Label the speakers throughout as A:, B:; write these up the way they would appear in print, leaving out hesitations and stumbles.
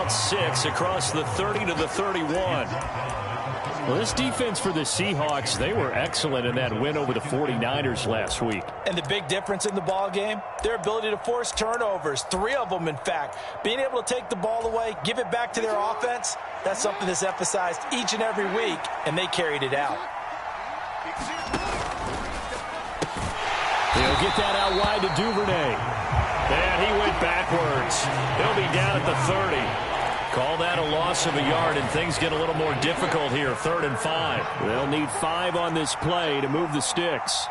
A: and 6 across the 30 to the 31.
B: Well, this defense for the Seahawks, they were excellent in that win over the 49ers last week.
C: And the big difference in the ball game, their ability to force turnovers, 3 of them, in fact. Being able to take the ball away, give it back to their offense, that's something that's emphasized each and every week, and they carried it out.
B: He'll get that out wide to Duvernay.
A: And he went backwards. He'll be down at the 30. Call that a loss of a yard, and things get a little more difficult here. 3rd and 5.
B: They'll need 5 on this play to move the sticks.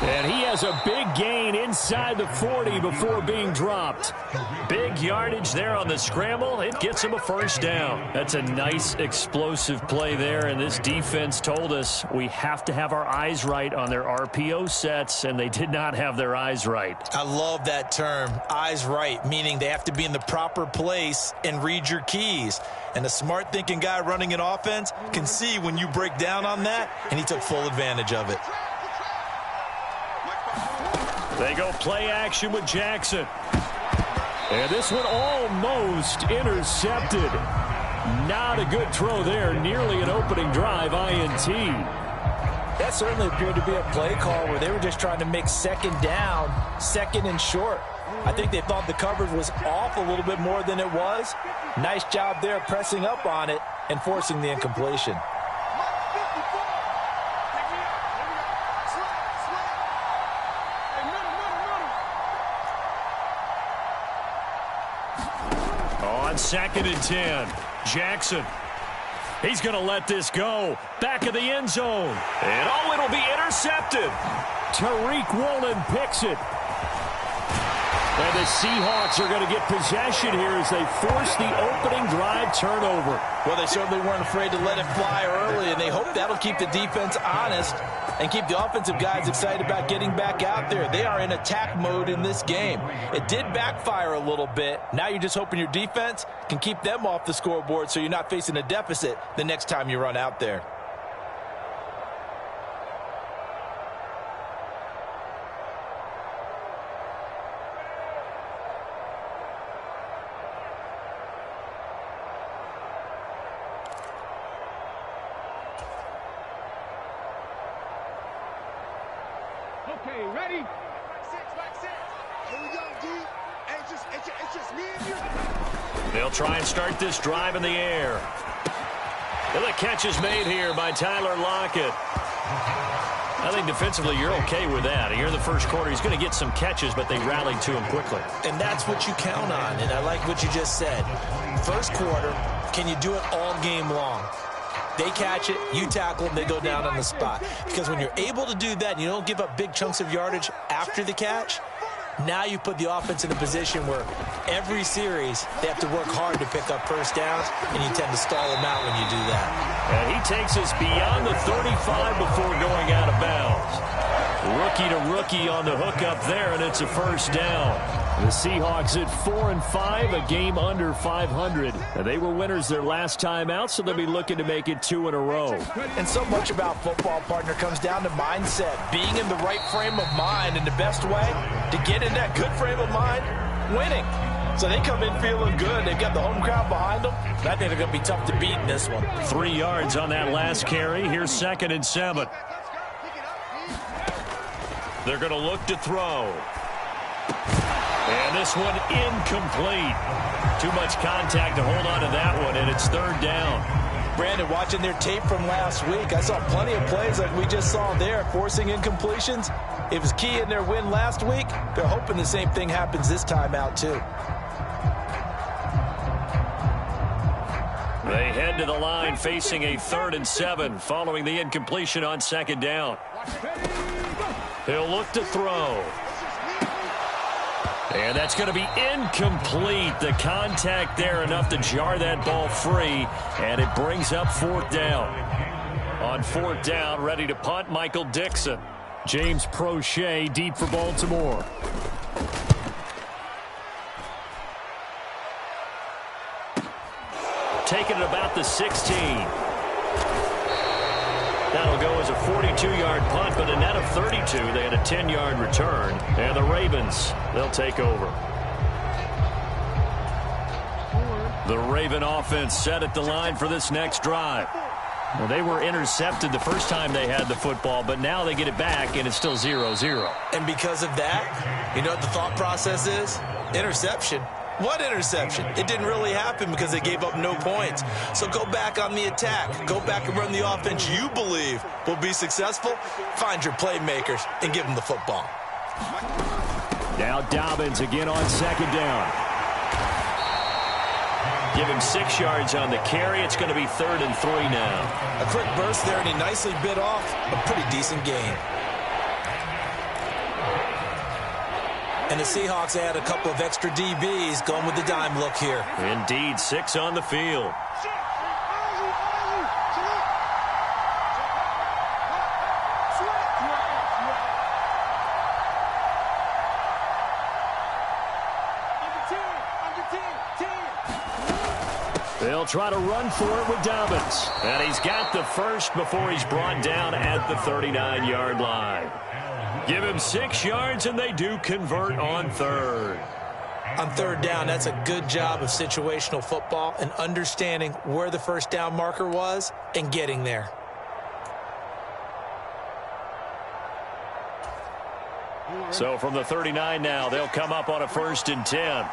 B: And he has a big gain inside the 40 before being dropped.
A: Big yardage there on the scramble. It gets him a first down. That's a nice explosive play there, and this defense told us we have to have our eyes right on their RPO sets, and they did not have their eyes right.
C: I love that term, eyes right, meaning they have to be in the proper place and read your keys. And a smart thinking guy running an offense can see when you break down on that, and he took full advantage of it.
A: They go play action with Jackson.
B: And this one almost intercepted. Not a good throw there. Nearly an opening drive INT.
C: That certainly appeared to be a play call where they were just trying to make second down, second and short. I think they thought the coverage was off a little bit more than it was. Nice job there pressing up on it and forcing the incompletion.
A: On 2nd and 10, Jackson. He's going to let this go. Back of the end zone. And it'll be intercepted.
B: Tariq Woolen picks it. And the Seahawks are going to get possession here as they force the opening drive turnover.
C: Well, they certainly weren't afraid to let it fly early, and they hope that'll keep the defense honest and keep the offensive guys excited about getting back out there. They are in attack mode in this game. It did backfire a little bit. Now you're just hoping your defense can keep them off the scoreboard so you're not facing a deficit the next time you run out there.
D: Okay, ready? Back six. Here we go, D. Hey, it's just me and you.
A: They'll try and start this drive in the air. And the catch is made here by Tyler Lockett. I think defensively you're okay with that. Here in the first quarter, he's going to get some catches, but they rallied to him quickly.
C: And that's what you count on, and I like what you just said. First quarter, can you do it all game long? They catch it, you tackle them, they go down on the spot. Because when you're able to do that and you don't give up big chunks of yardage after the catch, now you put the offense in a position where every series they have to work hard to pick up first downs, and you tend to stall them out when you do that.
A: And he takes us beyond the 35 before going out of bounds. Rookie to rookie on the hook up there, and it's a first down.
B: The Seahawks at 4-5, a game under 500. And they were winners their last time out, so they'll be looking to make it 2 in a row.
C: And so much about football, partner, comes down to mindset. Being in the right frame of mind, and the best way to get in that good frame of mind, winning. So they come in feeling good. They've got the home crowd behind them. I think they're going to be tough to beat in this one.
A: 3 yards on that last carry. Here's 2nd and 7. They're going to look to throw. And this one incomplete. Too much contact to hold on to that one, and it's 3rd down.
C: Brandon, watching their tape from last week, I saw plenty of plays like we just saw there, forcing incompletions. It was key in their win last week. They're hoping the same thing happens this time out, too.
A: They head to the line facing a 3rd and 7 following the incompletion on 2nd down. He'll look to throw. And that's going to be incomplete. The contact there enough to jar that ball free, and it brings up 4th down. On 4th down, ready to punt, Michael Dixon.
B: James Prochet deep for Baltimore.
A: Taking it about the 16. That'll go as a 42-yard punt, but a net of 32. They had a 10-yard return. And the Ravens, they'll take over. The Raven offense set at the line for this next drive. Well, they were intercepted the first time they had the football, but now they get it back, and it's still 0-0.
C: And because of that, you know what the thought process is? Interception. What interception? It didn't really happen because they gave up no points. So go back on the attack. Go back and run the offense you believe will be successful. Find your playmakers and give them the football.
B: Now Dobbins again on second down.
A: Give him 6 yards on the carry. It's going to be 3rd and 3 now.
C: A quick burst there, and he nicely bit off a pretty decent gain. And the Seahawks add a couple of extra DBs going with the dime look here.
A: Indeed, 6 on the field. They'll try to run for it with Dobbins. And he's got the first before he's brought down at the 39-yard line. Give him 6 yards, and they do convert on 3rd.
C: On 3rd down, that's a good job of situational football and understanding where the first down marker was and getting there.
A: So from the 39 now, they'll come up on a 1st and 10.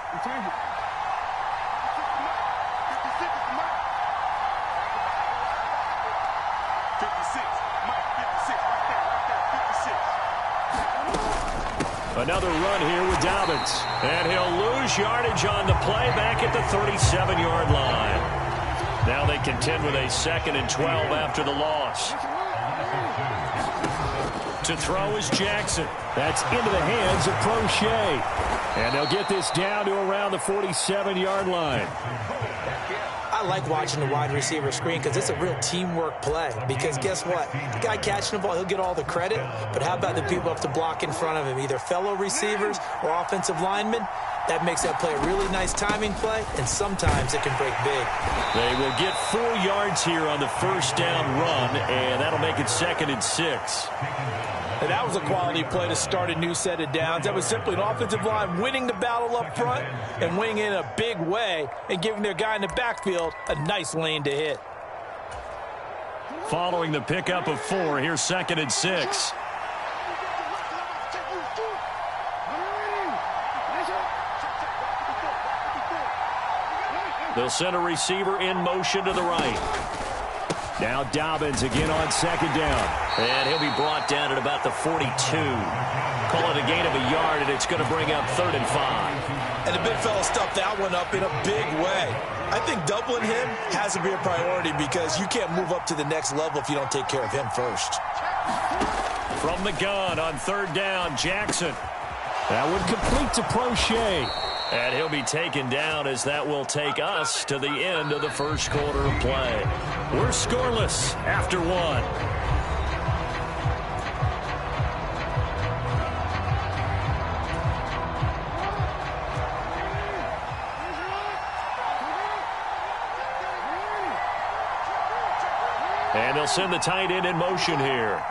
A: Another run here with Dobbins. And he'll lose yardage on the play back at the 37-yard line. Now they contend with a 2nd and 12 after the loss. To throw is Jackson.
B: That's into the hands of Prochet. And they'll get this down to around the 47-yard line.
C: I like watching the wide receiver screen because it's a real teamwork play. Because guess what? The guy catching the ball, he'll get all the credit. But how about the people up to block in front of him, either fellow receivers or offensive linemen? That makes that play a really nice timing play, and sometimes it can break big.
A: They will get 4 yards here on the first down run, and that'll make it 2nd and 6.
C: And that was a quality play to start a new set of downs. That was simply an offensive line winning the battle up front and winning in a big way and giving their guy in the backfield a nice lane to hit.
A: Following the pickup of 4, here's 2nd and 6. They'll send a receiver in motion to the right.
B: Now Dobbins again on 2nd down.
A: And he'll be brought down at about the 42. Call it a gain of a yard, and it's going to bring up 3rd and 5.
C: And the big fella stuffed that one up in a big way. I think doubling him has to be a priority because you can't move up to the next level if you don't take care of him first.
A: From the gun on 3rd down, Jackson.
B: That one complete to Prochet.
A: And he'll be taken down as that will take us to the end of the first quarter of play. We're scoreless after 1. And they'll send the tight end in motion here.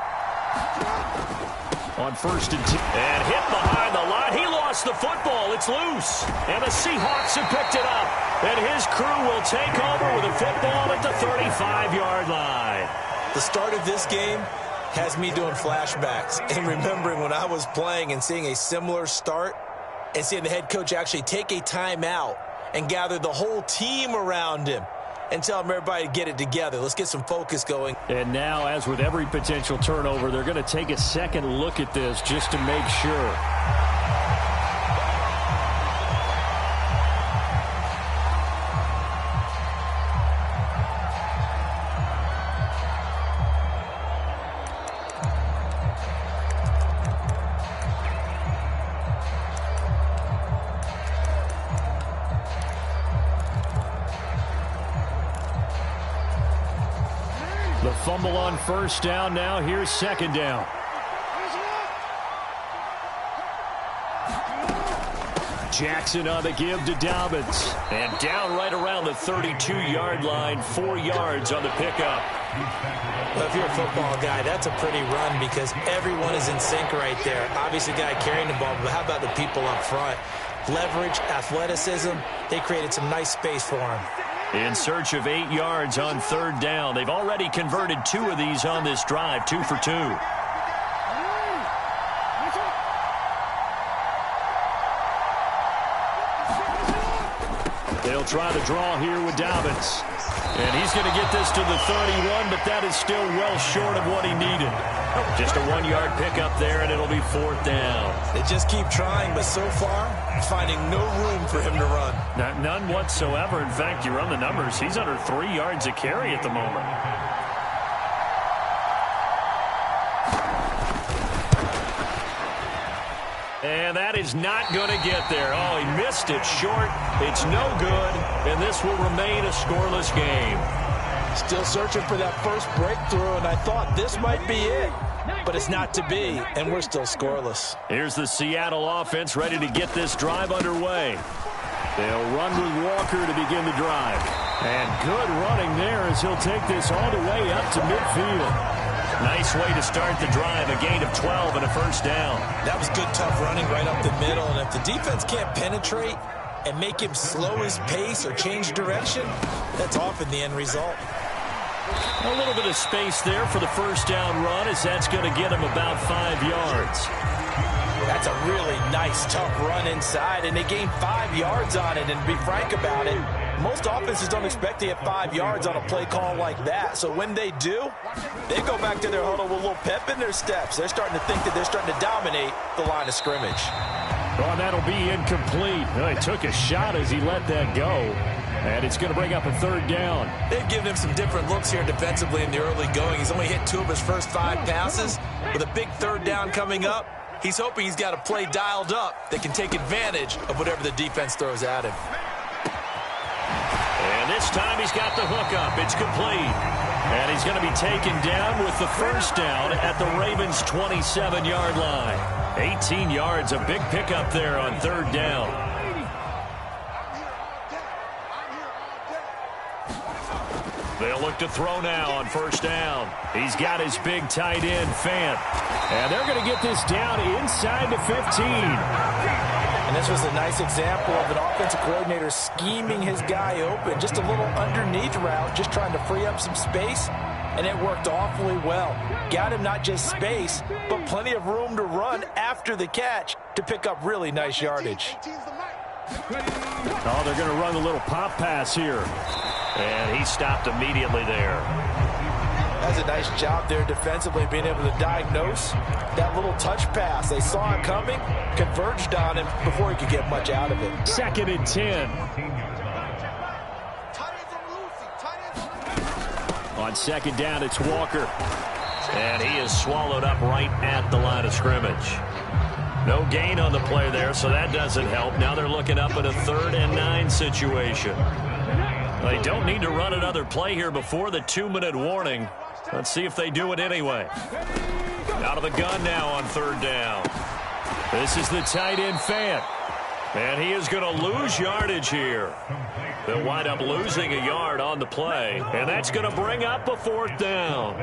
A: On 1st and 10. And hit behind the line. He lost the football. It's loose. And the Seahawks have picked it up. And his crew will take over with a football at the 35-yard line.
C: The start of this game has me doing flashbacks and remembering when I was playing and seeing a similar start and seeing the head coach actually take a timeout and gather the whole team around him and tell them everybody to get it together. Let's get some focus going.
B: And now, as with every potential turnover, they're going to take a second look at this just to make sure. The fumble on 1st down. Now here's 2nd down. Jackson on the give to Dobbins.
A: And down right around the 32-yard line, 4 yards on the pickup.
C: Well, if you're a football guy, that's a pretty run because everyone is in sync right there. Obviously, the guy carrying the ball, but how about the people up front? Leverage, athleticism, they created some nice space for him.
A: In search of 8 yards on 3rd down. They've already converted 2 of these on this drive, 2 for 2.
B: They'll try the draw here with Dobbins.
A: And he's going to get this to the 31, but that is still well short of what he needed. Just a 1-yard pickup there, and it'll be 4th down.
C: They just keep trying, but so far, finding no room for him to run.
A: None whatsoever. In fact, you run the numbers. He's under 3 yards a carry at the moment. And that is not going to get there. Oh, he missed it short. It's no good, and this will remain a scoreless game.
C: Still searching for that first breakthrough, and I thought this might be it. But it's not to be, and we're still scoreless.
A: Here's the Seattle offense ready to get this drive underway.
B: They'll run with Walker to begin the drive.
A: And good running there as he'll take this all the way up to midfield. Nice way to start the drive, a gain of 12 and a 1st down.
C: That was good, tough running right up the middle, and if the defense can't penetrate and make him slow his pace or change direction, that's often the end result.
A: A little bit of space there for the 1st down run as that's going to get him about 5 yards.
C: That's a really nice, tough run inside, and they gained 5 yards on it. And to be frank about it, most offenses don't expect to get 5 yards on a play call like that. So when they do, they go back to their huddle with a little pep in their steps. They're starting to think that they're starting to dominate the line of scrimmage.
B: Oh, that'll be incomplete. He took a shot as he let that go. And it's going to bring up a 3rd down.
C: They've given him some different looks here defensively in the early going. He's only hit 2 of his first 5 passes. With a big 3rd down coming up, he's hoping he's got a play dialed up that can take advantage of whatever the defense throws at him.
A: And this time he's got the hook up. It's complete. And he's going to be taken down with the 1st down at the Ravens' 27-yard line. 18 yards, a big pickup there on 3rd down. They'll look to throw now on 1st down. He's got his big tight end, Fant.
B: And they're going to get this down inside the 15.
C: And this was a nice example of an offensive coordinator scheming his guy open. Just a little underneath route, just trying to free up some space. And it worked awfully well. Got him not just space, but plenty of room to run after the catch to pick up really nice yardage.
B: Oh, they're going to run a little pop pass here.
A: And he stopped immediately there.
C: That's a nice job there defensively, being able to diagnose that little touch pass. They saw it coming, converged on him before he could get much out of it.
B: 2nd and 10. On 2nd down, it's Walker.
A: And he is swallowed up right at the line of scrimmage. No gain on the play there, so that doesn't help. Now they're looking up at a 3rd and 9 situation. They don't need to run another play here before the 2-minute warning. Let's see if they do it anyway. Out of the gun now on 3rd down.
B: This is the tight end, Fant.
A: And he is going to lose yardage here. They'll wind up losing a yard on the play. And that's going to bring up a 4th down.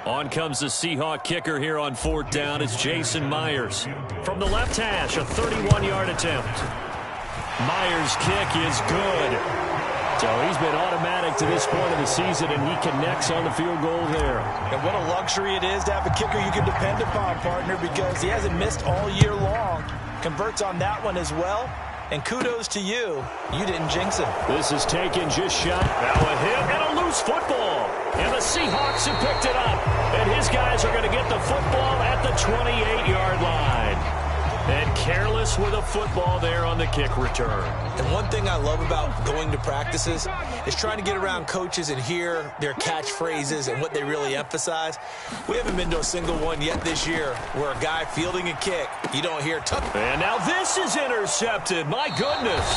A: On comes the Seahawk kicker here on 4th down. It's Jason Myers. From the left hash, a 31-yard attempt. Myers' kick is good.
B: So he's been automatic to this point of the season, and he connects on the field goal there.
C: And what a luxury it is to have a kicker you can depend upon, partner, because he hasn't missed all year long. Converts on that one as well. And kudos to you. You didn't jinx him.
B: This is taken just shot.
A: Now a hit and a loose football. And the Seahawks have picked it up. And his guys are going to get the football at the 28-yard line. And careless with a football there on the kick return.
C: And one thing I love about going to practices is trying to get around coaches and hear their catchphrases and what they really emphasize. We haven't been to a single one yet this year where a guy fielding a kick, you don't hear tough.
A: And now this is intercepted. My goodness.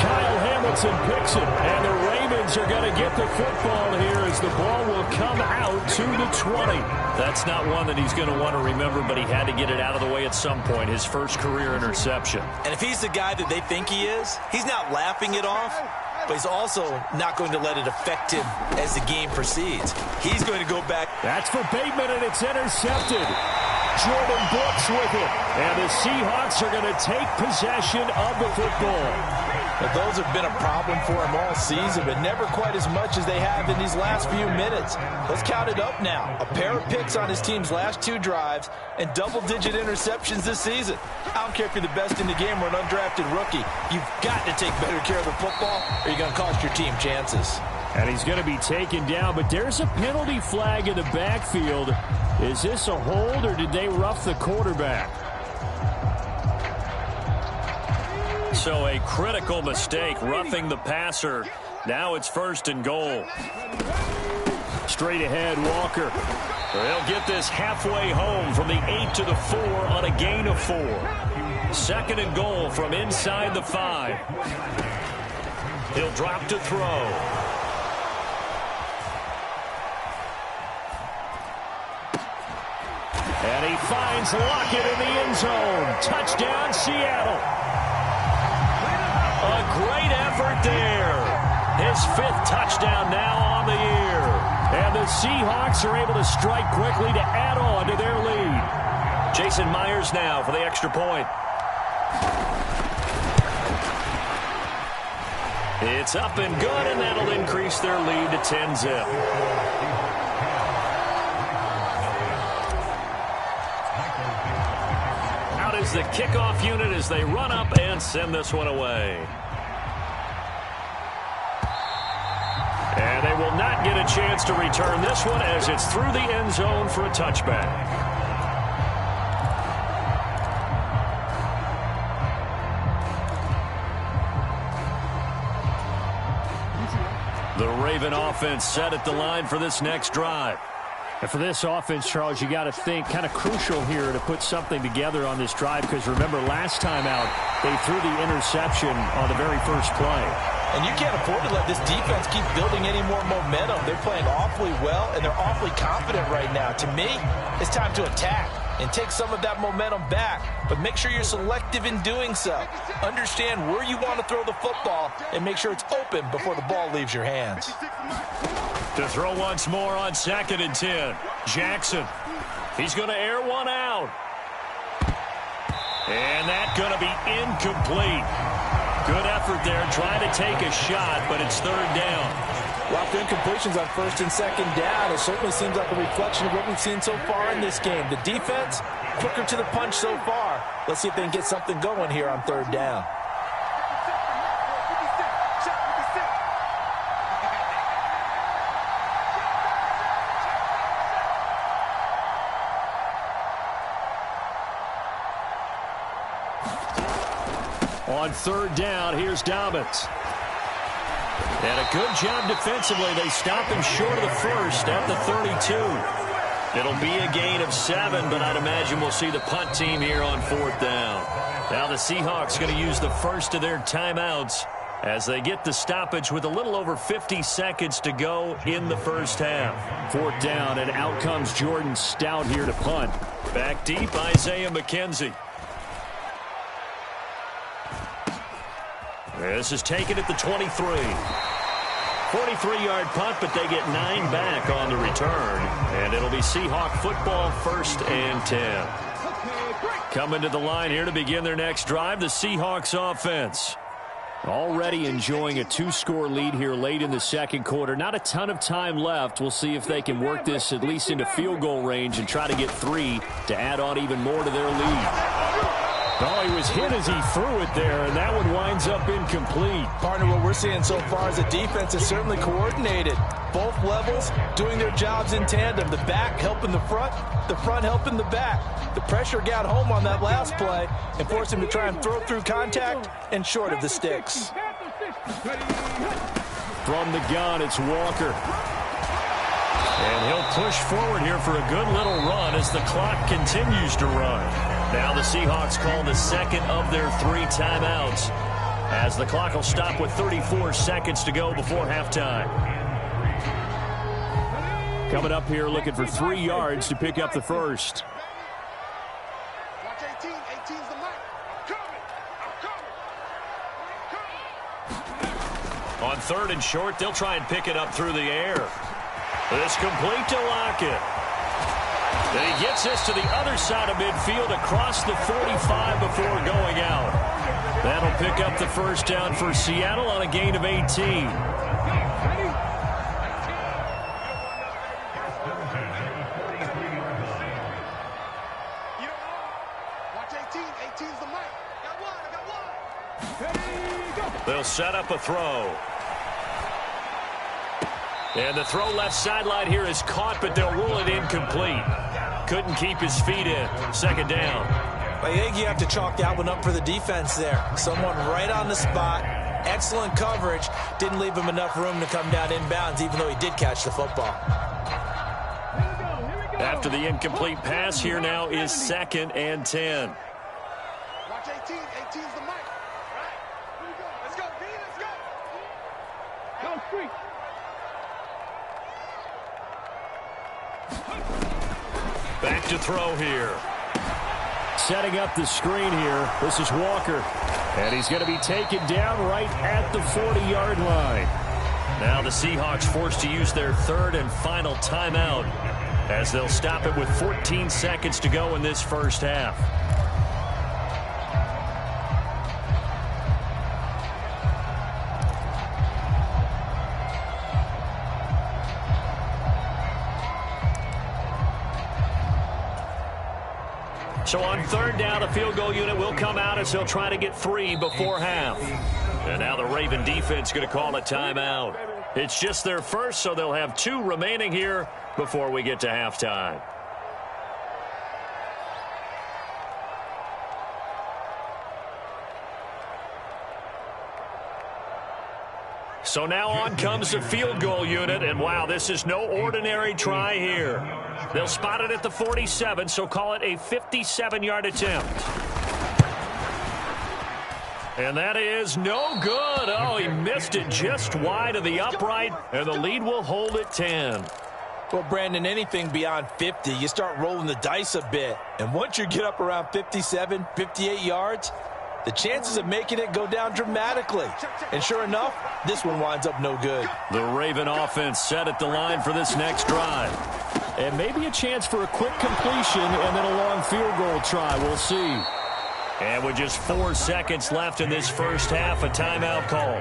B: Kyle Hamilton picks it, and the Ravens are going to get the football here as the ball will come out to the 20.
A: That's not one that he's going to want to remember, but he had to get it out of the way at some point. His first career interception.
C: And if he's the guy that they think he is, he's not laughing it off, but he's also not going to let it affect him as the game proceeds. He's going to go back.
B: That's for Bateman, and it's intercepted. Jordan Brooks with it. And the Seahawks are going to take possession of the football.
C: But those have been a problem for him all season, but never quite as much as they have in these last few minutes. Let's count it up now. A pair of picks on his team's last 2 drives and double-digit interceptions this season. I don't care if you're the best in the game or an undrafted rookie. You've got to take better care of the football or you're going to cost your team chances.
B: And he's going to be taken down, but there's a penalty flag in the backfield. Is this a hold or did they rough the quarterback?
A: So a critical mistake, roughing the passer. Now it's 1st and goal.
B: Straight ahead, Walker.
A: They'll get this halfway home from the 8 to the 4 on a gain of 4. 2nd and goal from inside the 5. He'll drop to throw.
B: And he finds Lockett in the end zone. Touchdown, Seattle.
A: A great effort there. His 5th touchdown now on the year.
B: And the Seahawks are able to strike quickly to add on to their lead.
A: Jason Myers now for the extra point. It's up and good, and that'll increase their lead to 10-zip. Out is the kickoff unit as they run up and send this one away. And they will not get a chance to return this one as it's through the end zone for a touchback. The Raven offense set at the line for this next drive.
B: And for this offense, Charles, you got to think kind of crucial here to put something together on this drive because remember last time out they threw the interception on the very first play.
C: And you can't afford to let this defense keep building any more momentum. They're playing awfully well, and they're awfully confident right now. To me, it's time to attack and take some of that momentum back. But make sure you're selective in doing so. Understand where you want to throw the football and make sure it's open before the ball leaves your hands.
A: To throw once more on 2nd and 10. Jackson. He's going to air one out. And that's going to be incomplete. Good effort there, trying to take a shot, but it's 3rd down.
C: Lots of incompletions on 1st and 2nd down. It certainly seems like a reflection of what we've seen so far in this game. The defense, quicker to the punch so far. Let's see if they can get something going here on 3rd down.
B: On 3rd down, here's Dobbins.
A: And a good job defensively. They stop him short of the 1st at the 32. It'll be a gain of 7, but I'd imagine we'll see the punt team here on 4th down. Now the Seahawks going to use the first of their timeouts as they get the stoppage with a little over 50 seconds to go in the first half.
B: 4th down, and out comes Jordan Stout here to punt.
A: Back deep, Isaiah McKenzie. This is taken at the 23. 43-yard punt, but they get 9 back on the return. And it'll be Seahawk football, 1st and 10. Coming to the line here to begin their next drive, the Seahawks offense.
B: Already enjoying a 2-score lead here late in the 2nd quarter. Not a ton of time left. We'll see if they can work this at least into field goal range and try to get 3 to add on even more to their lead. Oh, he was hit as he threw it there, and that one winds up incomplete.
C: Partner, what we're seeing so far is the defense is certainly coordinated. Both levels doing their jobs in tandem. The back helping the front helping the back. The pressure got home on that last play and forced him to try and throw through contact and short of the sticks.
B: From the gun, it's Walker.
A: And he'll push forward here for a good little run as the clock continues to run. Now the Seahawks call the second of their 3 timeouts, as the clock will stop with 34 seconds to go before halftime.
B: Coming up here looking for 3 yards to pick up the first.
D: Watch 18. 18's the mic. I'm coming.
A: On 3rd and short, they'll try and pick it up through the air. It's complete to Lockett. Then he gets this to the other side of midfield across the 45 before going out. That'll pick up the first down for Seattle on a gain of 18.
D: Watch 18. 18's the mic. I got one.
A: They'll set up a throw. And the throw left sideline here is caught, but they'll rule it incomplete. Couldn't keep his feet in. Second down.
C: I think you have to chalk that one up for the defense there. Someone right on the spot. Excellent coverage. Didn't leave him enough room to come down inbounds, even though he did catch the football.
A: After the incomplete pass, here now is 2nd and 10.
D: Watch 18. 18's the mic. Right. Here we go. Let's go, B. Let's go. Go, street.
A: Back to throw here.
B: Setting up the screen here. This is Walker. And he's going to be taken down right at the 40-yard line.
A: Now the Seahawks forced to use their 3rd and final timeout, as they'll stop it with 14 seconds to go in this first half. So on 3rd down, the field goal unit will come out as they'll try to get 3 before half. And now the Raven defense going to call a timeout. It's just their first, so they'll have 2 remaining here before we get to halftime. So now on comes the field goal unit, and wow, this is no ordinary try here. They'll spot it at the 47, so call it a 57-yard attempt. And that is no good. Oh, he missed it just wide of the upright, and the lead will hold at 10.
C: Well, Brandon, anything beyond 50, you start rolling the dice a bit. And once you get up around 57, 58 yards, the chances of making it go down dramatically. And sure enough, this one winds up no good.
A: The Raven offense set at the line for this next drive.
B: And maybe a chance for a quick completion and then a long field goal try. We'll see.
A: And with just 4 seconds left in this first half, a timeout call.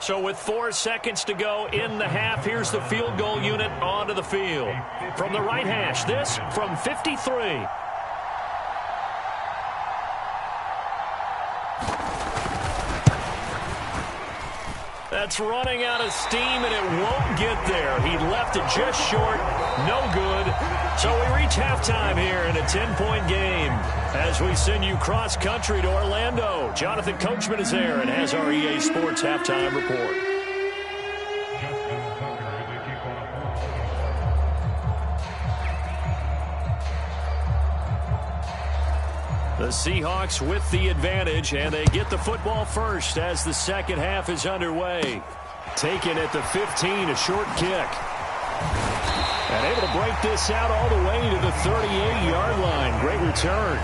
A: So with 4 seconds to go in the half, here's the field goal unit onto the field. From the right hash, this from 53. That's running out of steam, and it won't get there. He left it just short. No good. So we reach halftime here in a 10-point game as we send you cross-country to Orlando. Jonathan Coachman is there and has our EA Sports halftime report. The Seahawks with the advantage, and they get the football first as the second half is underway.
B: Taken at the 15, a short kick. And able to break this out all the way to the 38-yard line. Great return.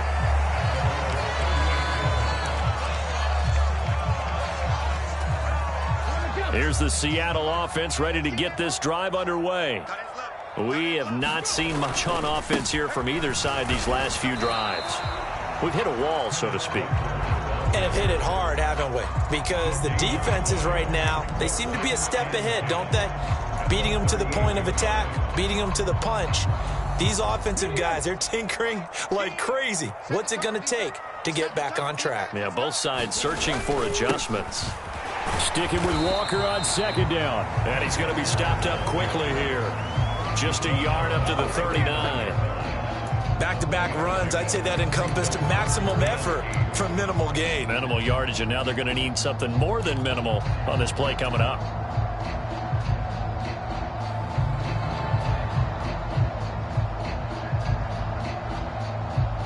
A: Here's the Seattle offense ready to get this drive underway. We have not seen much on offense here from either side these last few drives. We've hit a wall, so to speak.
C: And have hit it hard, haven't we? Because the defenses right now, they seem to be a step ahead, don't they? Beating them to the point of attack, beating them to the punch. These offensive guys, they're tinkering like crazy. What's it going to take to get back on track?
A: Yeah, both sides searching for adjustments.
B: Sticking with Walker on second down.
A: And he's going to be stopped up quickly here. Just a yard up to the 39.
C: Back-to-back runs, I'd say that encompassed maximum effort for minimal gain.
A: Minimal yardage, and now they're going to need something more than minimal on this play coming up.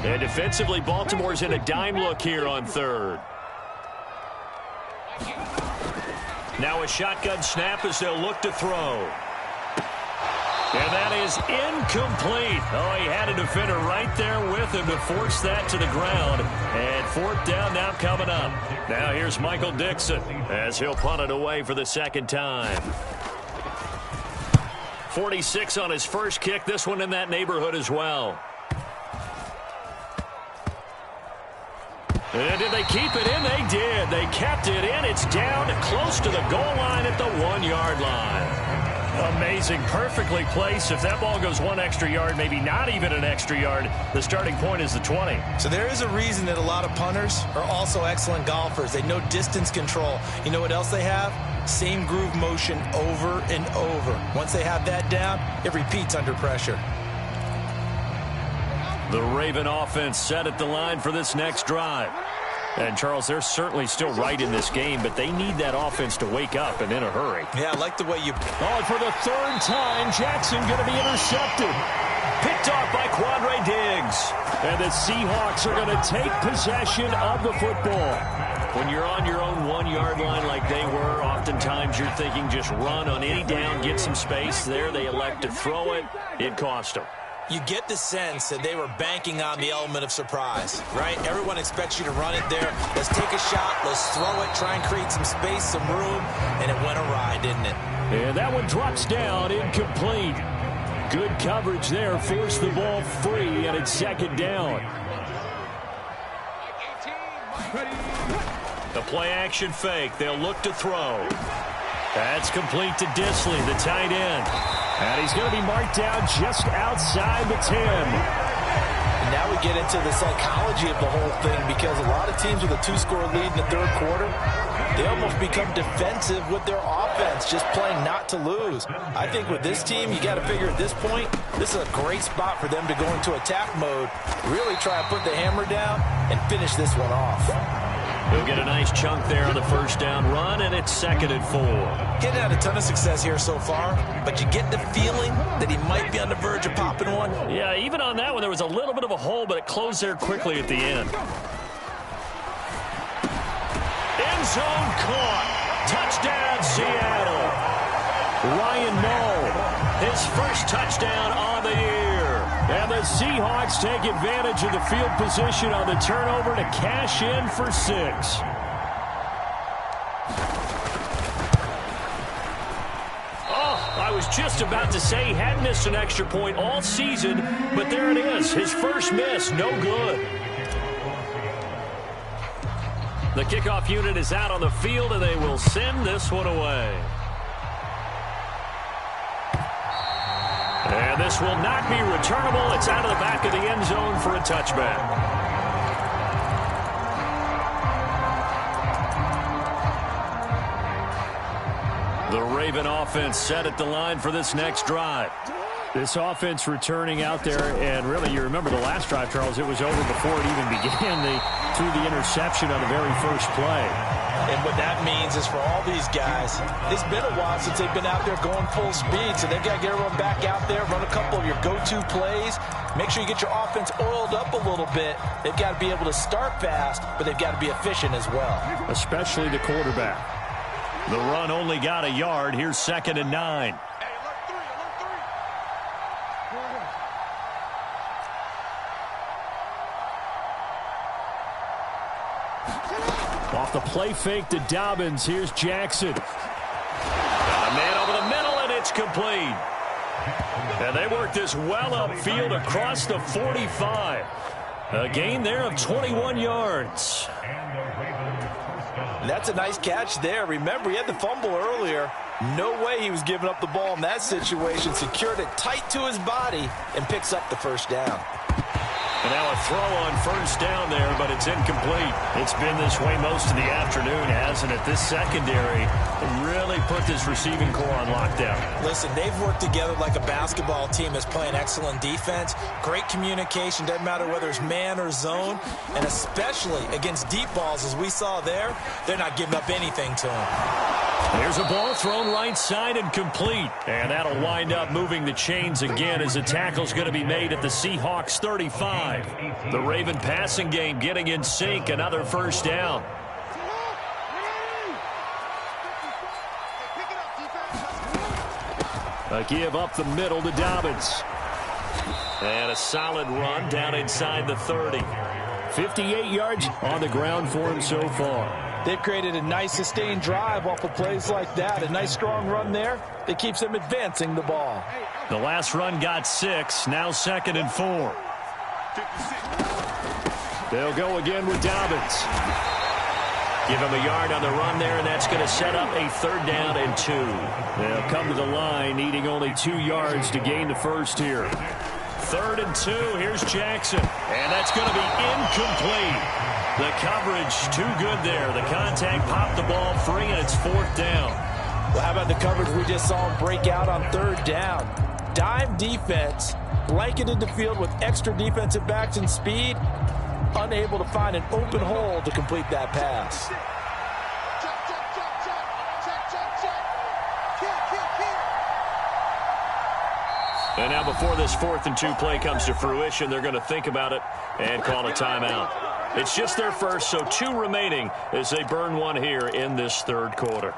A: And defensively, Baltimore's in a dime look here on third. Now a shotgun snap as they'll look to throw. And that is incomplete. Oh, he had a defender right there with him to force that to the ground. And fourth down now coming up. Now here's Michael Dixon as he'll punt it away for the second time. 46 on his first kick. This one in that neighborhood as well. And did they keep it in? They did. They kept it in. It's down close to the goal line at the 1-yard line. Amazing. Perfectly placed. If that ball goes one extra yard, maybe not even an extra yard, the starting point is the 20.
C: So there is a reason that a lot of punters are also excellent golfers. They know distance control. You know what else they have? Same groove motion over and over. Once they have that down, it repeats under pressure.
A: The Raven offense set at the line for this next drive. And, Charles, they're certainly still right in this game, but they need that offense to wake up and in a hurry.
C: Yeah, I like the way you...
B: Oh, for the third time, Jackson going to be intercepted.
A: Picked off by Quandre Diggs.
B: And the Seahawks are going to take possession of the football.
A: When you're on your own 1-yard line like they were, oftentimes you're thinking just run on any down, get some space. There they elect to throw it. It cost them.
C: You get the sense that they were banking on the element of surprise, right? Everyone expects you to run it there. Let's take a shot. Let's throw it. Try and create some space, some room. And it went awry, didn't it?
B: And that one drops down, incomplete. Good coverage there. Forced the ball free, and it's second down.
A: The play-action fake. They'll look to throw. That's complete to Disley, the tight end.
B: And he's going to be marked down just outside the 10.
C: And now we get into the psychology of the whole thing, because a lot of teams with a 2-score lead in the third quarter, they almost become defensive with their offense, just playing not to lose. I think with this team, you got to figure at this point, this is a great spot for them to go into attack mode, really try and put the hammer down and finish this one off.
A: He'll get a nice chunk there on the first down run, and it's 2nd and 4.
C: Getting had a ton of success here so far, but you get the feeling that he might be on the verge of popping one.
A: Yeah, even on that one, there was a little bit of a hole, but it closed there quickly at the end. End zone caught. Touchdown, Seattle.
B: Ryan Noll,
A: his first touchdown on the year.
B: And the Seahawks take advantage of the field position on the turnover to cash in for 6.
A: Oh, I was just about to say he had missed an extra point all season, but there it is. His first miss, no good. The kickoff unit is out on the field, and they will send this one away. And this will not be returnable. It's out of the back of the end zone for a touchback. The Raven offense set at the line for this next drive.
B: This offense returning out there, and really, you remember the last drive, Charles, it was over before it even began. They threw the interception on the very first play.
C: And what that means is for all these guys, it's been a while since they've been out there going full speed, so they've got to get everyone back out there, run a couple of your go-to plays, make sure you get your offense oiled up a little bit. They've got to be able to start fast, but they've got to be efficient as well.
B: Especially the quarterback.
A: The run only got a yard. Here's 2nd and 9.
B: Off the play fake to Dobbins. Here's Jackson.
A: Got a man over the middle, and it's complete. And they work this well upfield across the 45. A gain there of 21 yards.
C: that's a nice catch there. Remember, he had the fumble earlier. No way he was giving up the ball in that situation. Secured it tight to his body and picks up the first down.
A: And now a throw on first down there, but it's incomplete. It's been this way most of the afternoon, hasn't it? This secondary really put this receiving core on lockdown.
C: Listen, they've worked together like a basketball team that's playing excellent defense. Great communication, doesn't matter whether it's man or zone. And especially against deep balls, as we saw there, they're not giving up anything to them.
A: There's a ball thrown right side and complete. And that'll wind up moving the chains again as the tackle's going to be made at the Seahawks 35. The Raven passing game getting in sync. Another first down. A give up the middle to Dobbins. And a solid run down inside the 30. 58 yards on the ground for him so far.
C: They've created a nice sustained drive off of plays like that. A nice strong run there that keeps them advancing the ball.
A: The last run got 6. Now 2nd and 4. They'll go again with Dobbins. Give him a yard on the run there, and that's going to set up a 3rd down and 2. They'll come to the line needing only 2 yards to gain the first here. 3rd and 2. Here's Jackson. And that's going to be incomplete. The coverage too good there. The contact popped the ball free, and it's 4th down.
C: Well, how about the coverage we just saw him break out on 3rd down? Dime defense, blanketed the field with extra defensive backs and speed, unable to find an open hole to complete that pass.
A: And now before this 4th and 2 play comes to fruition, they're going to think about it and call a timeout. It's just their first, so 2 remaining as they burn one here in this 3rd quarter.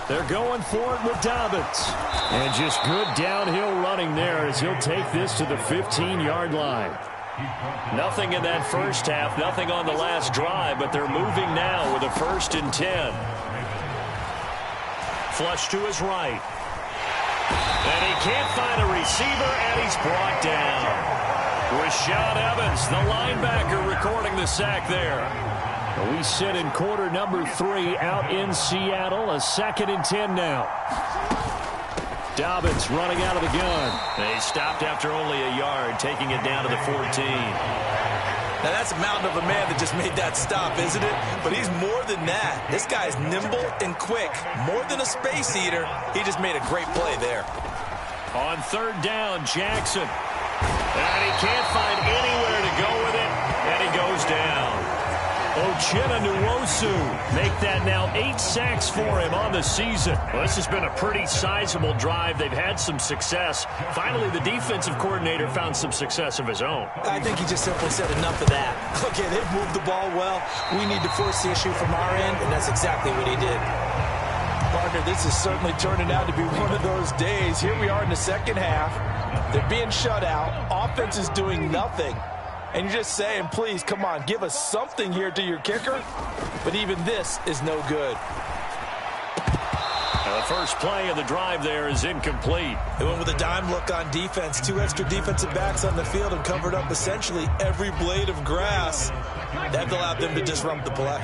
A: They're going for it with Dobbins. And just good downhill running there as he'll take this to the 15-yard line. Nothing in that first half, nothing on the last drive, but they're moving now with a 1st and 10. Flush to his right. And he can't find a receiver, and he's brought down. Rashaan Evans, the linebacker, recording the sack there. We sit in quarter number 3 out in Seattle. A 2nd and 10 now. Dobbins running out of the gun. They stopped after only a yard, taking it down to the 14.
C: Now, that's a mountain of a man that just made that stop, isn't it? But he's more than that. This guy's nimble and quick. More than a space eater. He just made a great play there.
A: On 3rd down, Jackson. And he can't find anywhere to go with it. And he goes down. Uchenna Nwosu make that now 8 sacks for him on the season. Well, this has been a pretty sizable drive. They've had some success. Finally, the defensive coordinator found some success of his own.
C: I think he just simply said enough of that. Okay, they've moved the ball well. We need to force the issue from our end, and that's exactly what he did. Partner, this is certainly turning out to be one of those days. Here we are in the 2nd half. They're being shut out. Offense is doing nothing. And you're just saying, please, come on, give us something here to your kicker. But even this is no good.
A: Now the first play of the drive there is incomplete.
C: They went with a dime look on defense. 2 extra defensive backs on the field and covered up essentially every blade of grass. That allowed them to disrupt the play.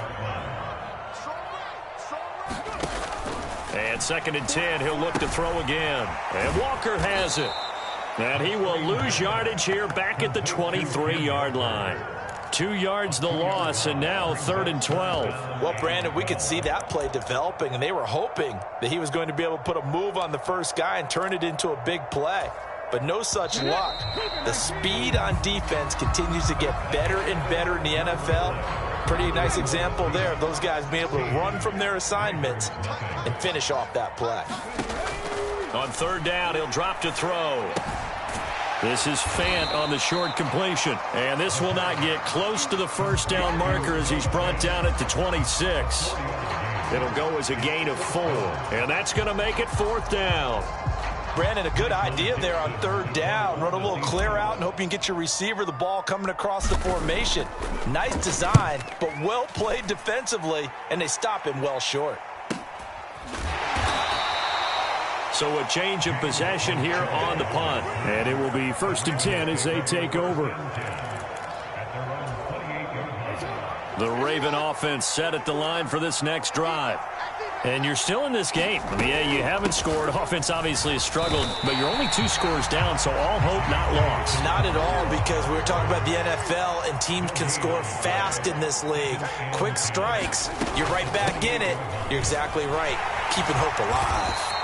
A: And 2nd and 10, he'll look to throw again. And Walker has it. And he will lose yardage here back at the 23-yard line. 2 yards the loss, and now 3rd and 12.
C: Well, Brandon, we could see that play developing, and they were hoping that he was going to be able to put a move on the first guy and turn it into a big play. But no such luck. The speed on defense continues to get better and better in the NFL. Pretty nice example there of those guys being able to run from their assignments and finish off that play.
A: On 3rd down, he'll drop to throw. This is Fant on the short completion. And this will not get close to the first down marker as he's brought down at the 26. It'll go as a gain of 4. And that's going to make it 4th down.
C: Brandon, a good idea there on 3rd down. Run a little clear out and hope you can get your receiver the ball coming across the formation. Nice design, but well played defensively, and they stop him well short.
A: So a change of possession here on the punt.
B: And it will be 1st and 10 as they take over.
A: The Raven offense set at the line for this next drive. And you're still in this game. I mean, yeah, you haven't scored. Offense obviously has struggled, but you're only 2 scores down, so all hope not lost.
C: Not at all, because we were talking about the NFL, and teams can score fast in this league. Quick strikes, you're right back in it. You're exactly right. Keeping hope alive.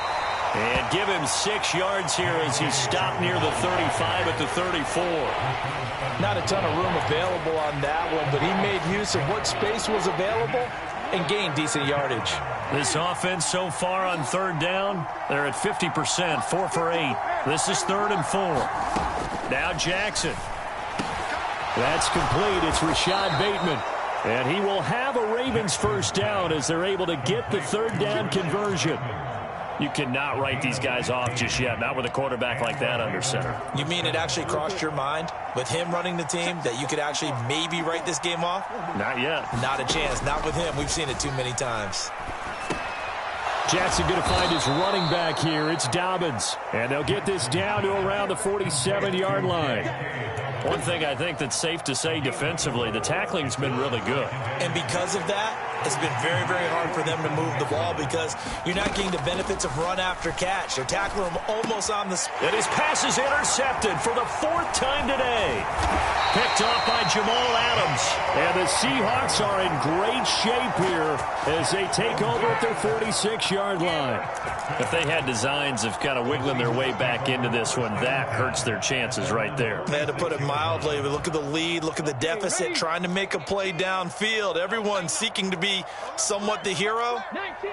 A: And give him 6 yards here as he stopped near the 35 at the 34.
C: Not a ton of room available on that one, but he made use of what space was available and gained decent yardage.
A: This offense so far on 3rd down, they're at 50%, 4 for 8. This is 3rd and 4. Now Jackson.
B: That's complete. It's Rashad Bateman. And he will have a Ravens 1st down as they're able to get the 3rd down conversion.
A: You cannot write these guys off just yet, not with a quarterback like that under center.
C: You mean it actually crossed your mind with him running the team that you could actually maybe write this game off?
A: Not yet.
C: Not a chance. Not with him. We've seen it too many times.
B: Jackson going to find his running back here. It's Dobbins. And they'll get this down to around the 47-yard line.
A: One thing I think that's safe to say defensively, the tackling's been really good.
C: And because of that, it's been very, very hard for them to move the ball because you're not getting the benefits of run after catch. They're tackling him almost on the spot.
A: And his pass is intercepted for the 4th time today. Picked off by Jamal Adams.
B: And the Seahawks are in great shape here as they take over at their 46-yard line.
A: If they had designs of kind of wiggling their way back into this one, that hurts their chances right there.
C: They had to put it mildly, but look at the lead, look at the deficit, trying to make a play downfield. Everyone seeking to be somewhat the hero.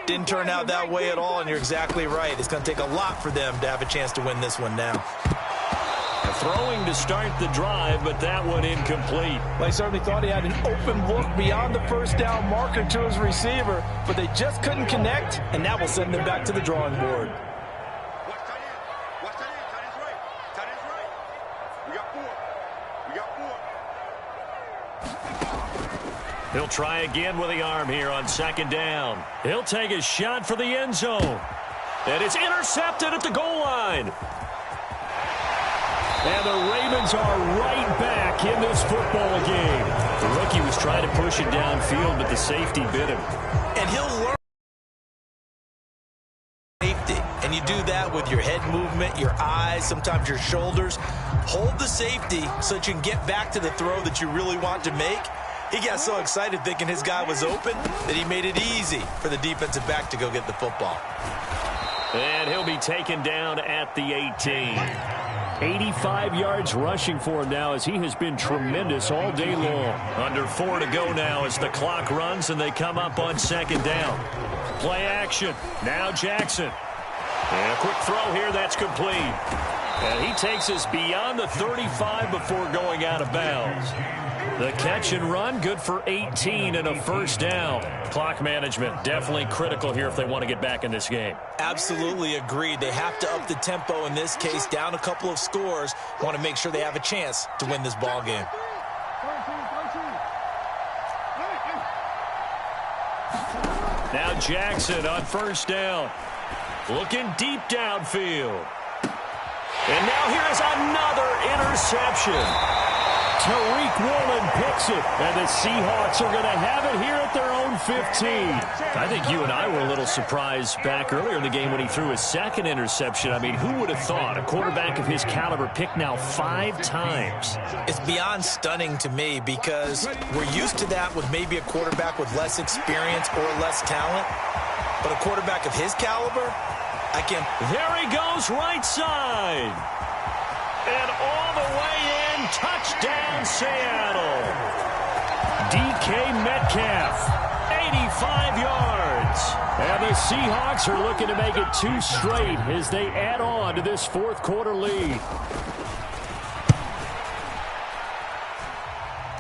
C: Didn't turn out that way at all, and you're exactly right. It's going to take a lot for them to have a chance to win this one now.
A: Throwing to start the drive, but that one incomplete.
C: They certainly thought he had an open look beyond the 1st down marker to his receiver, but they just couldn't connect, and that will send them back to the drawing board.
D: Watch tight end. Tight end's right. Tight end's right. We got 4.
A: He'll try again with the arm here on 2nd down. He'll take a shot for the end zone. And it's intercepted at the goal line.
B: And the Ravens are right back in this football game.
A: The rookie was trying to push it downfield, but the safety bit him.
C: And he'll learn safety. And you do that with your head movement, your eyes, sometimes your shoulders. Hold the safety so that you can get back to the throw that you really want to make. He got so excited thinking his guy was open that he made it easy for the defensive back to go get the football.
A: And he'll be taken down at the 18.
B: 85 yards rushing for him now as he has been tremendous all day long.
A: Under 4 to go now as the clock runs and they come up on 2nd down. Play action. Now Jackson. And a quick throw here. That's complete. And he takes us beyond the 35 before going out of bounds. The catch and run, good for 18 and a 1st down. Clock management, definitely critical here if they want to get back in this game.
C: Absolutely agreed. They have to up the tempo in this case, down a couple of scores. Want to make sure they have a chance to win this ball game.
A: Now Jackson on 1st down. Looking deep downfield. And now here is another interception.
B: Tariq Woolen picks it, and the Seahawks are going to have it here at their own 15.
A: I think you and I were a little surprised back earlier in the game when he threw his 2nd interception. I mean, who would have thought a quarterback of his caliber picked now 5 times?
C: It's beyond stunning to me because we're used to that with maybe a quarterback with less experience or less talent. But a quarterback of his caliber, I can't.
A: There he goes, right side. And all the way in, touchdown Seattle. DK Metcalf, 85 yards. And the Seahawks are looking to make it 2 straight as they add on to this 4th quarter lead.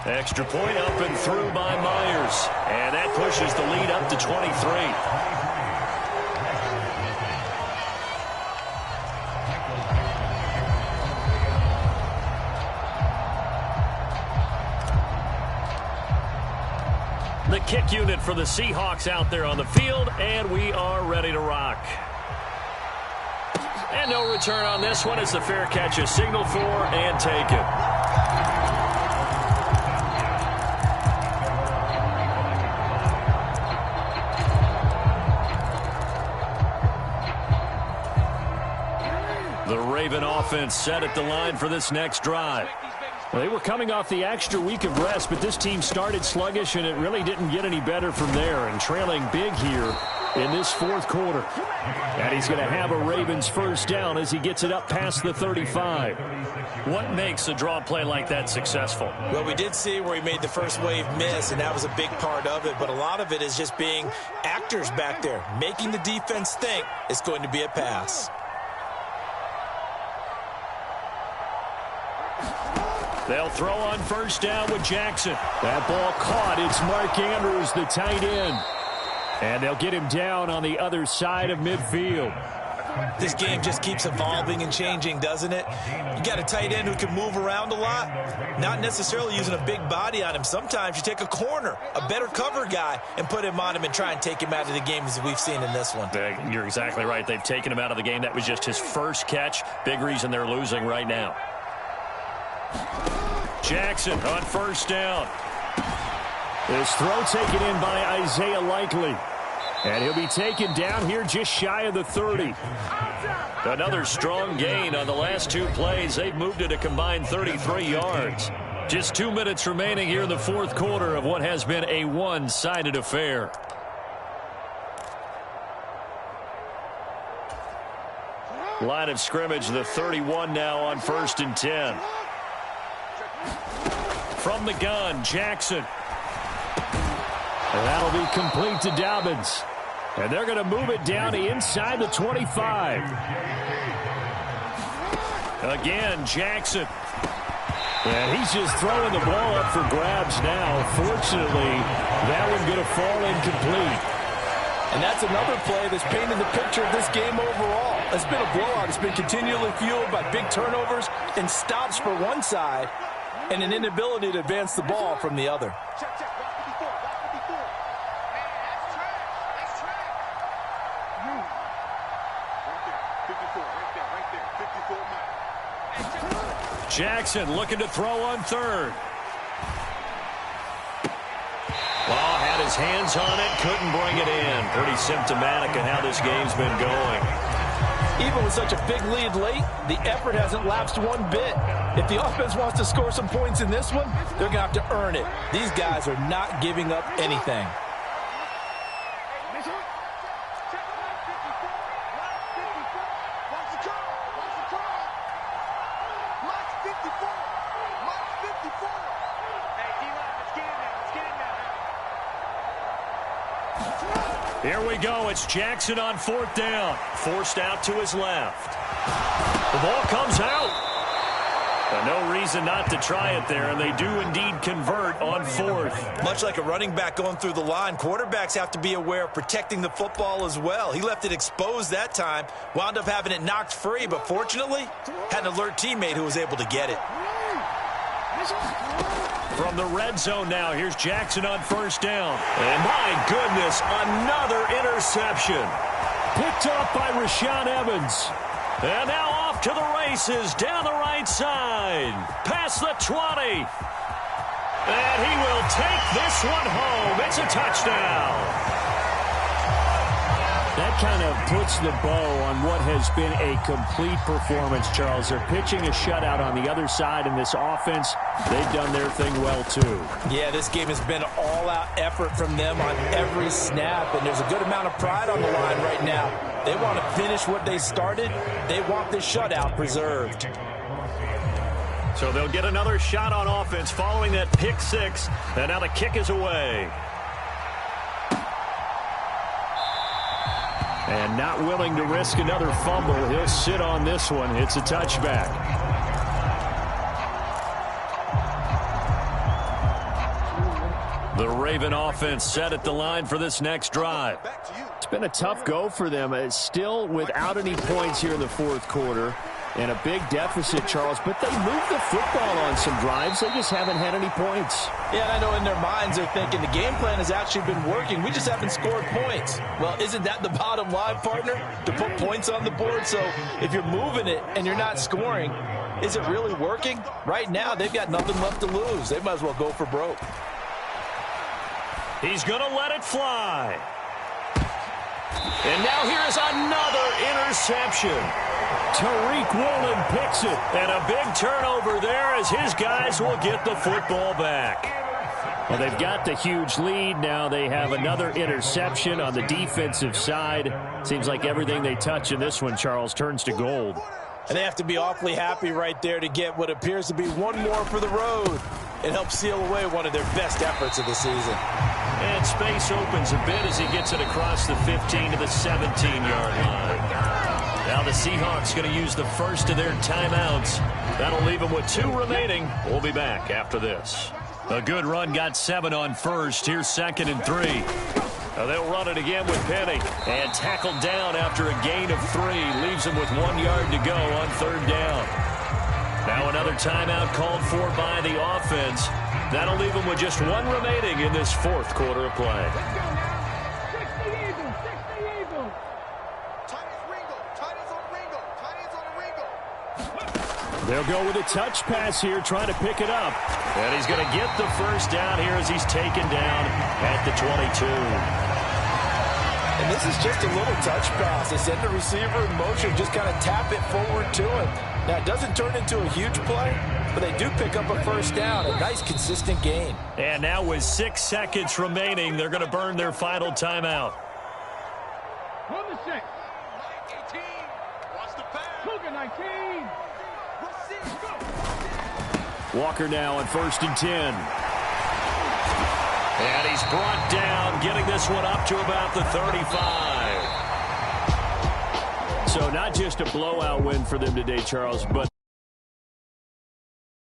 A: Extra point up and through by Myers. And that pushes the lead up to 23. The kick unit for the Seahawks out there on the field, and we are ready to rock. And no return on this one as the fair catch is signaled for and taken. The Raven offense set at the line for this next drive.
B: They were coming off the extra week of rest, but this team started sluggish, and it really didn't get any better from there, and trailing big here in this fourth quarter. And he's going to have a Ravens first down as he gets it up past the 35.
A: What makes a draw play like that successful?
C: Well, we did see where he made the first wave miss, and that was a big part of it, but a lot of it is just being actors back there, making the defense think it's going to be a pass.
B: They'll throw on first down with Jackson. That ball caught. It's Mark Andrews, the tight end. And they'll get him down on the other side of midfield.
C: This game just keeps evolving and changing, doesn't it? You got a tight end who can move around a lot, not necessarily using a big body on him. Sometimes you take a corner, a better cover guy, and put him on him and try and take him out of the game as we've seen in this one.
A: You're exactly right. They've taken him out of the game. That was just his first catch. Big reason they're losing right now.
B: Jackson on first down. This throw taken in by Isaiah Likely. And he'll be taken down here just shy of the 30.
A: Another strong gain on the last two plays. They've moved it a combined 33 yards. Just 2 minutes remaining here in the fourth quarter of what has been a one-sided affair. Line of scrimmage, the 31 now on 1st and 10. From the gun, Jackson.
B: And that'll be complete to Dobbins. And they're going to move it down inside the 25.
A: Again, Jackson.
B: And he's just throwing the ball up for grabs now. Fortunately, that one going to fall incomplete.
E: And that's another play that's painted the picture of this game overall. It's been a blowout. It's been continually fueled by big turnovers and stops for one side and an inability to advance the ball from the other.
A: Jackson looking to throw on third. Ball had his hands on it, couldn't bring it in. Pretty symptomatic of how this game's been going.
E: Even with such a big lead late, the effort hasn't lapsed one bit. If the offense wants to score some points in this one, they're going to have to earn it. These guys are not giving up anything.
A: Here we go. It's Jackson on 4th down. Forced out to his left. The ball comes out. But no reason not to try it there, and they do indeed convert on 4th.
C: Much like a running back going through the line, quarterbacks have to be aware of protecting the football as well. He left it exposed that time, wound up having it knocked free, but fortunately, had an alert teammate who was able to get it.
A: From the red zone now, here's Jackson on 1st down. And my goodness, another interception.
B: Picked up by Rashaan Evans.
A: And now off to the races down the right side. Past the 20. And he will take this one home. It's a touchdown.
B: That kind of puts the bow on what has been a complete performance, Charles. They're pitching a shutout on the other side in this offense. They've done their thing well, too.
E: Yeah, this game has been all-out effort from them on every snap, and there's a good amount of pride on the line right now. They want to finish what they started. They want this shutout preserved.
A: So they'll get another shot on offense following that pick six, and now the kick is away.
B: And not willing to risk another fumble. He'll sit on this one. It's a touchback.
A: The Raven offense set at the line for this next drive.
B: It's been a tough go for them. Still without any points here in the fourth quarter. And a big deficit, Charles, but they moved the football on some drives. They just haven't had any points.
E: Yeah, and I know in their minds they're thinking the game plan has actually been working. We just haven't scored points. Well, isn't that the bottom line, partner? To put points on the board? So if you're moving it and you're not scoring, is it really working? Right now, they've got nothing left to lose. They might as well go for broke.
A: He's going to let it fly. And now here is another interception. Tariq Woolen picks it. And a big turnover there as his guys will get the football back. Well, they've got the huge lead. Now they have another interception on the defensive side. Seems like everything they touch in this one, Charles, turns to gold.
E: And they have to be awfully happy right there to get what appears to be one more for the road. It helps seal away one of their best efforts of the season.
A: And space opens a bit as he gets it across the 15 to the 17-yard line. Now the Seahawks going to use the first of their timeouts. That'll leave them with 2 remaining. We'll be back after this. A good run got 7 on first. Here's 2nd and 3. Now they'll run it again with Penny. And tackled down after a gain of 3. Leaves him with 1 yard to go on 3rd down. Now another timeout called for by the offense. That'll leave them with just 1 remaining in this 4th quarter of play.
B: They'll go with a touch pass here, trying to pick it up.
A: And he's going to get the first down here as he's taken down at the 22.
E: And this is just a little touch pass. They send the receiver in motion, just kind of tap it forward to him. Now, it doesn't turn into a huge play, but they do pick up a first down. A nice, consistent gain.
A: And now with 6 seconds remaining, they're going to burn their final timeout.
D: From the 6. 18. Watch the pass. Cougar 19.
B: Walker now on 1st and 10.
A: And he's brought down, getting this one up to about the 35.
B: So not just a blowout win for them today, Charles, but